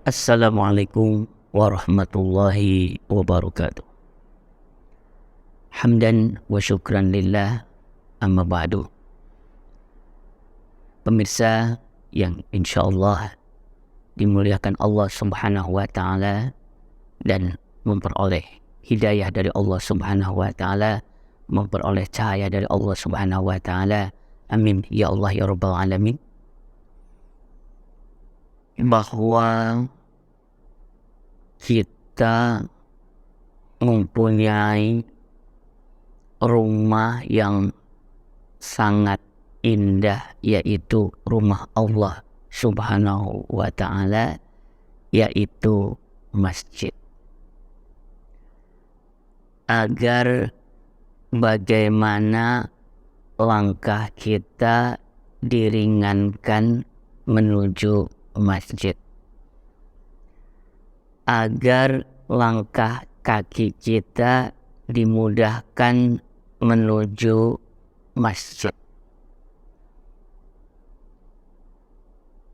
Assalamualaikum warahmatullahi wabarakatuh. Hamdan wa syukran lillah, amma ba'du. Pemirsa yang insyaallah dimuliakan Allah Subhanahu wa taala dan memperoleh hidayah dari Allah Subhanahu wa taala, memperoleh cahaya dari Allah Subhanahu wa taala. Amin ya Allah ya rabbal alamin. Bahwa kita mempunyai rumah yang sangat indah, yaitu rumah Allah Subhanahu wa ta'ala, yaitu masjid. Agar bagaimana langkah kita diringankan menuju masjid, agar langkah kaki kita dimudahkan menuju masjid.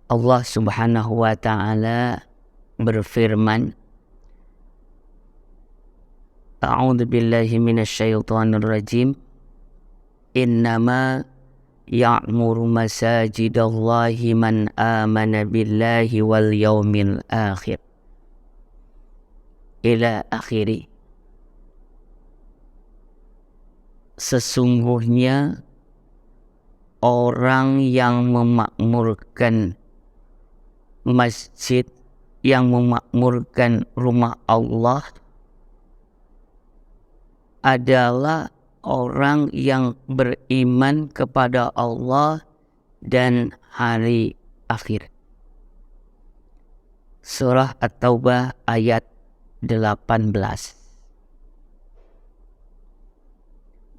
Allah Subhanahu wa ta'ala berfirman, A'udzu billahi minasyaitonir rajim. Innama ya'muru masajidallahi man amana billahi wal yaumil akhir. Ila akhiri. Sesungguhnya orang yang memakmurkan masjid, yang memakmurkan rumah Allah adalah orang yang beriman kepada Allah dan hari akhir. Surah At-Taubah ayat 18.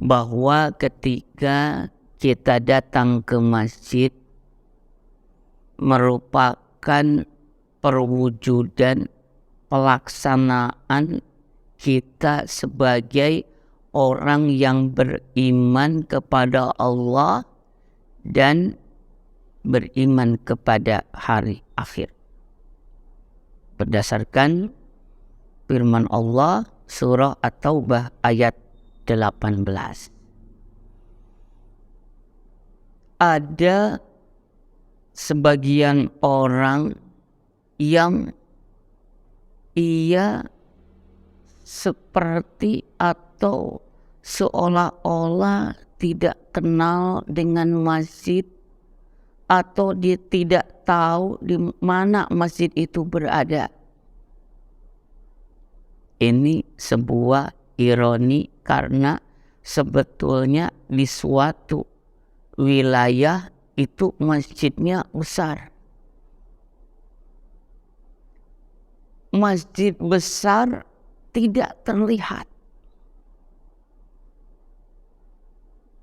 Bahwa ketika kita datang ke masjid merupakan perwujudan pelaksanaan kita sebagai orang yang beriman kepada Allah dan beriman kepada hari akhir. Berdasarkan firman Allah surah At-Taubah ayat 18. Ada sebagian orang yang ia seperti atau seolah-olah tidak kenal dengan masjid, atau dia tidak tahu di mana masjid itu berada. Ini sebuah ironi karena sebetulnya di suatu wilayah itu masjidnya besar. Masjid besar tidak terlihat.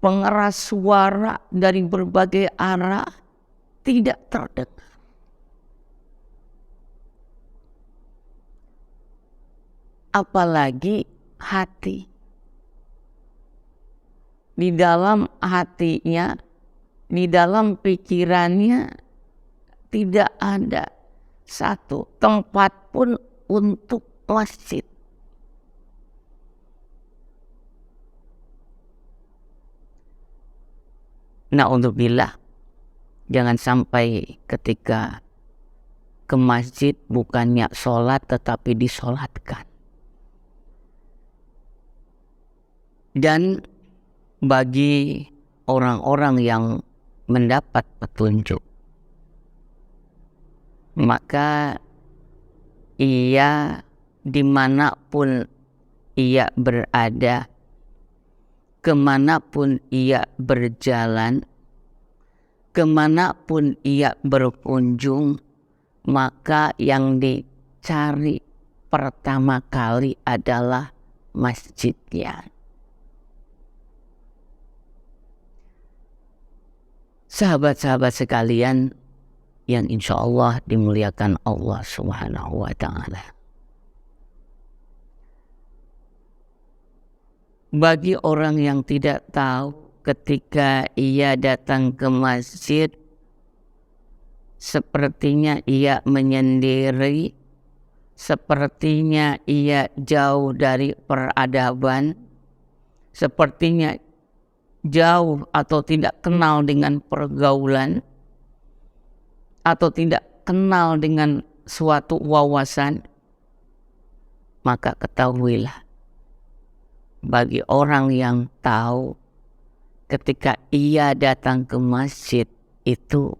Pengeras suara dari berbagai arah tidak terdengar. Apalagi hati. Di dalam hatinya, di dalam pikirannya tidak ada satu tempat pun untuk masjid. Na'udzubillah, jangan sampai ketika ke masjid bukannya sholat tetapi disolatkan. Dan bagi orang-orang yang mendapat petunjuk, maka ia dimanapun ia berada, kemanapun ia berjalan, kemanapun ia berkunjung, maka yang dicari pertama kali adalah masjidnya. Sahabat-sahabat sekalian yang insya Allah dimuliakan Allah Subhanahu wa ta'ala. Bagi orang yang tidak tahu, ketika ia datang ke masjid, sepertinya ia menyendiri sepertinya ia jauh dari peradaban, sepertinya jauh atau tidak kenal dengan pergaulan, atau tidak kenal dengan suatu wawasan, maka ketahuilah, bagi orang yang tahu, ketika ia datang ke masjid itu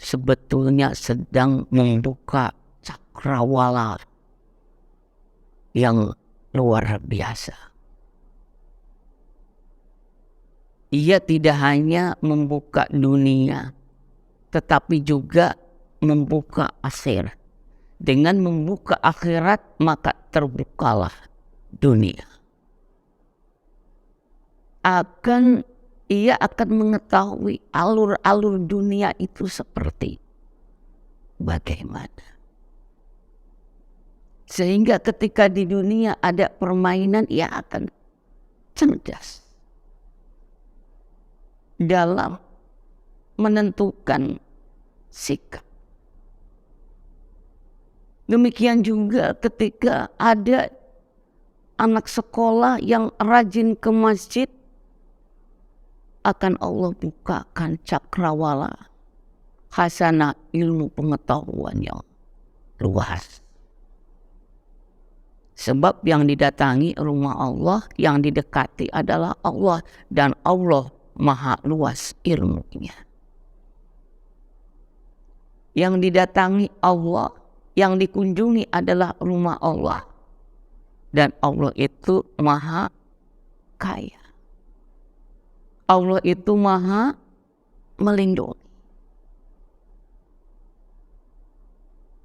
sebetulnya sedang membuka cakrawala yang luar biasa. Ia tidak hanya membuka dunia, tetapi juga membuka akhirat. Dengan membuka akhirat, maka terbukalah dunia. Ia akan mengetahui alur-alur dunia itu seperti bagaimana. Sehingga ketika di dunia ada permainan, ia akan cerdas dalam menentukan sikap. Demikian juga ketika ada anak sekolah yang rajin ke masjid, akan Allah bukakan cakrawala hasanah ilmu pengetahuan yang luas. Sebab yang didatangi rumah Allah, yang didekati adalah Allah, dan Allah maha luas ilmunya. Yang didatangi Allah, yang dikunjungi adalah rumah Allah, dan Allah itu maha kaya. Allah itu maha melindungi.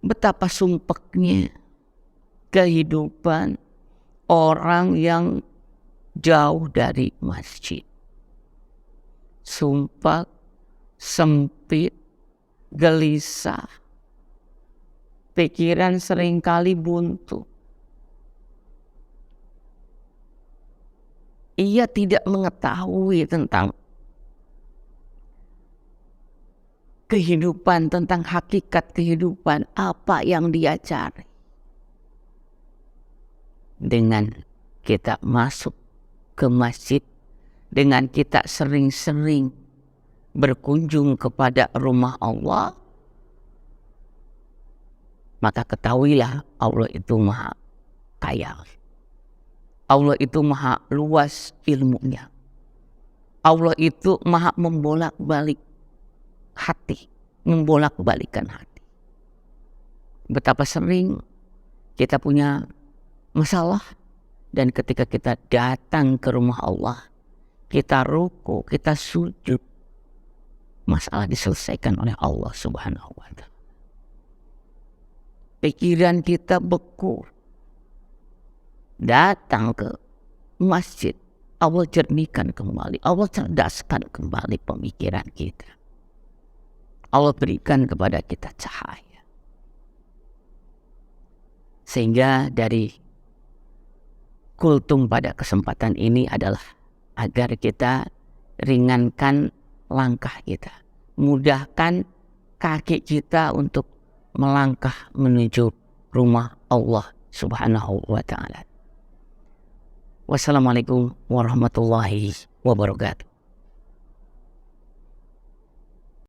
Betapa sumpeknya kehidupan orang yang jauh dari masjid. Sumpah, sempit, gelisah, pikiran seringkali buntu. Ia tidak mengetahui tentang kehidupan, tentang hakikat kehidupan, apa yang dia cari. Dengan kita masuk ke masjid, dengan kita sering-sering berkunjung kepada rumah Allah, maka ketahuilah Allah itu maha kaya. Allah itu maha luas ilmunya. Allah itu maha membolak-balik hati, membolak-balikan hati. Betapa sering kita punya masalah, dan ketika kita datang ke rumah Allah, kita ruku, kita sujud, masalah diselesaikan oleh Allah Subhanahu wa Ta'ala. Pikiran kita beku, datang ke masjid, Allah jernihkan kembali, Allah cerdaskan kembali pemikiran kita. Allah berikan kepada kita cahaya. Sehingga dari kultum pada kesempatan ini adalah agar kita ringankan langkah kita, mudahkan kaki kita untuk melangkah menuju rumah Allah Subhanahu wa Ta'ala. Wassalamualaikum warahmatullahi wabarakatuh.